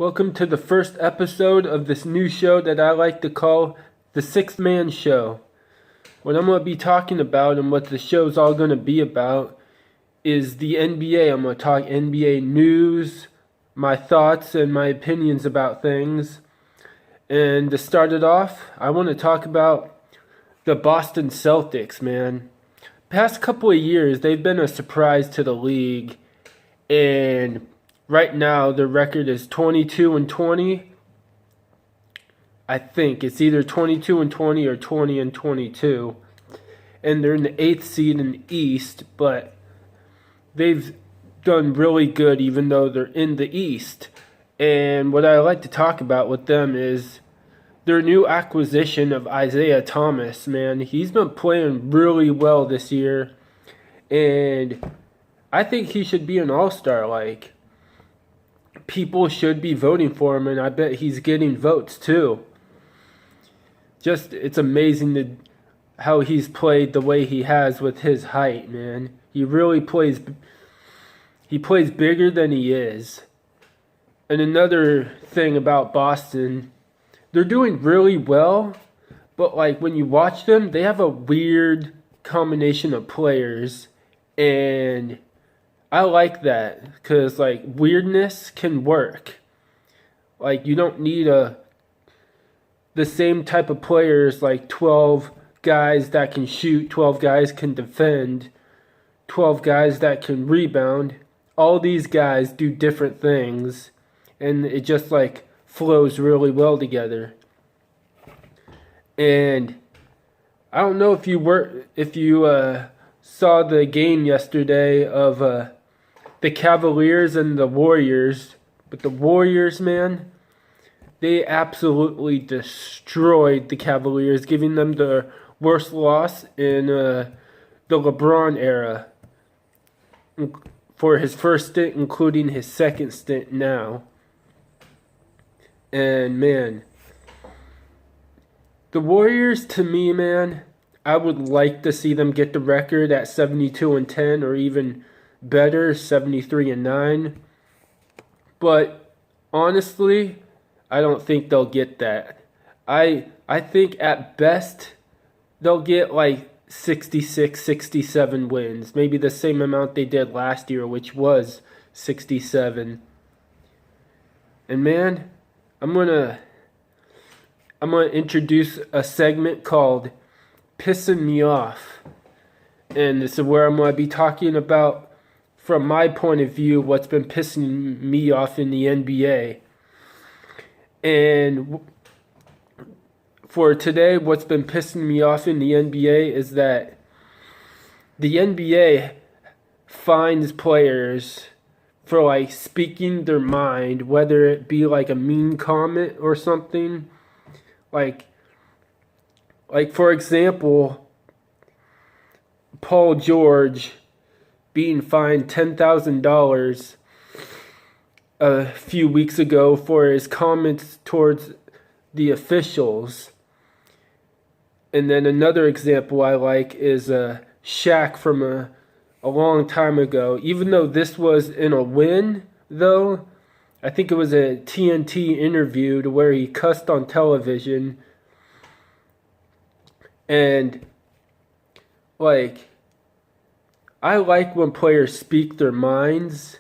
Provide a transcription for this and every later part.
Welcome to the first episode of this new show that I like to call the Sixth Man Show. What I'm going to be talking about and what the show's all going to be about is the NBA. I'm going to talk NBA news, my thoughts and my opinions about things. And to start it off, I want to talk about the Boston Celtics, man. Past couple of years, they've been a surprise to the league. And right now, their record is 22-20. I think it's either 22-20 or 20-22. And they're in the 8th seed in the East, but they've done really good even though they're in the East. And what I like to talk about with them is their new acquisition of Isaiah Thomas, man. He's been playing really well this year. And I think he should be an all-star. Like, people should be voting for him, and I bet he's getting votes too. It's amazing how he's played the way he has with his height, man. He really plays bigger than he is. And another thing about Boston, they're doing really well, but like when you watch them, they have a weird combination of players, and I like that because like weirdness can work. Like you don't need the same type of players, like 12 guys that can shoot, 12 guys can defend, 12 guys that can rebound. All these guys do different things, and it just like flows really well together. And I don't know if you saw the game yesterday of the Cavaliers and the Warriors, but the Warriors, man, they absolutely destroyed the Cavaliers, giving them the worst loss in the LeBron era for his first stint, including his second stint now. And man, the Warriors, to me, man, I would like to see them get the record at 72-10 or even better, 73-9. But honestly, I don't think they'll get that. I think at best they'll get like 66, 67 wins. Maybe the same amount they did last year, which was 67. And man, I'm gonna introduce a segment called Pissing Me Off. And this is where I'm gonna be talking about, from my point of view, what's been pissing me off in the NBA. And for today, what's been pissing me off in the NBA is that the NBA fines players for like speaking their mind, whether it be like a mean comment or something. Like for example, Paul George being fined $10,000 a few weeks ago for his comments towards the officials. And then another example I like is Shaq from a long time ago. Even though this was in a win, though, I think it was a TNT interview to where he cussed on television. And like, I like when players speak their minds,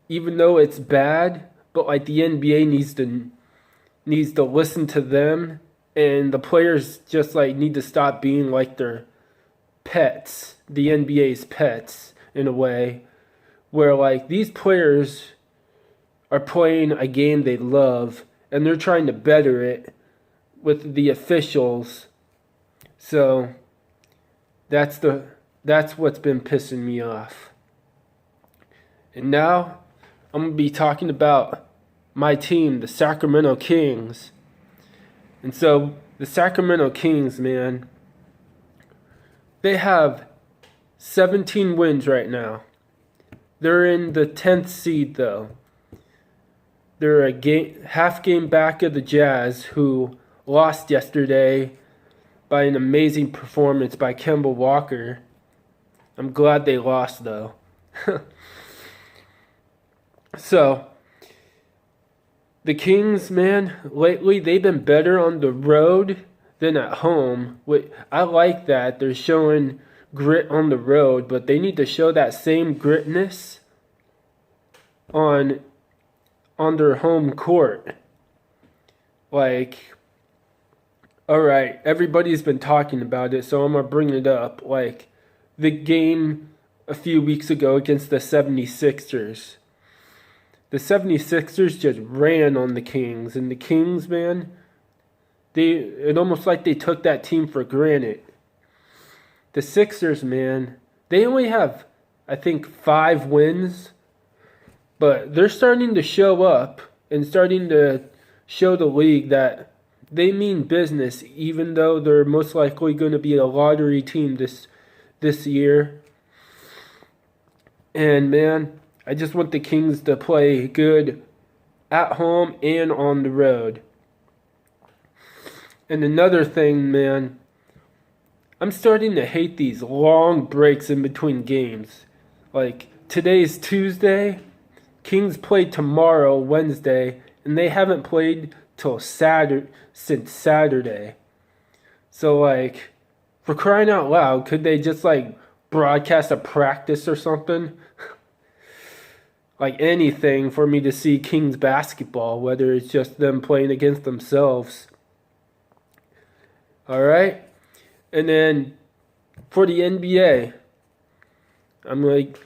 even though it's bad, but like the NBA needs to listen to them, and the players just like need to stop being like their pets, the NBA's pets in a way, where like these players are playing a game they love and they're trying to better it with the officials. So that's what's been pissing me off. And now I'm going to be talking about my team, the Sacramento Kings. And so the Sacramento Kings, man, they have 17 wins right now. They're in the 10th seed, though. They're a half game back of the Jazz, who lost yesterday by an amazing performance by Kemba Walker. I'm glad they lost, though. So the Kings, man, lately they've been better on the road than at home. I like that. They're showing grit on the road, but they need to show that same gritness on their home court. Like, all right, everybody's been talking about it, so I'm going to bring it up. Like, the game a few weeks ago against the 76ers. The 76ers just ran on the Kings, and the Kings, man, it almost like they took that team for granted. The Sixers, man, they only have, I think, 5 wins, but they're starting to show up and starting to show the league that they mean business, even though they're most likely going to be a lottery team this year. And man, I just want the Kings to play good at home and on the road. And another thing, man, I'm starting to hate these long breaks in between games. Like, today's Tuesday, Kings play tomorrow, Wednesday, and they haven't played till since Saturday. So, like, for crying out loud, could they just, like, broadcast a practice or something? Like anything for me to see Kings basketball, whether it's just them playing against themselves. All right? And then for the NBA, I'm going to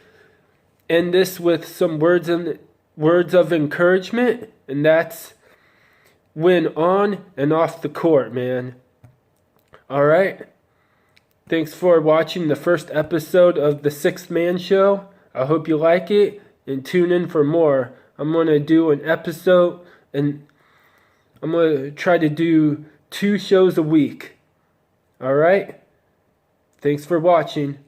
end this with some words of encouragement, and that's win on and off the court, man. All right? Thanks for watching the first episode of the Sixth Man Show. I hope you like it. And tune in for more. I'm going to do an episode, and I'm going to try to do 2 shows a week. All right? Thanks for watching.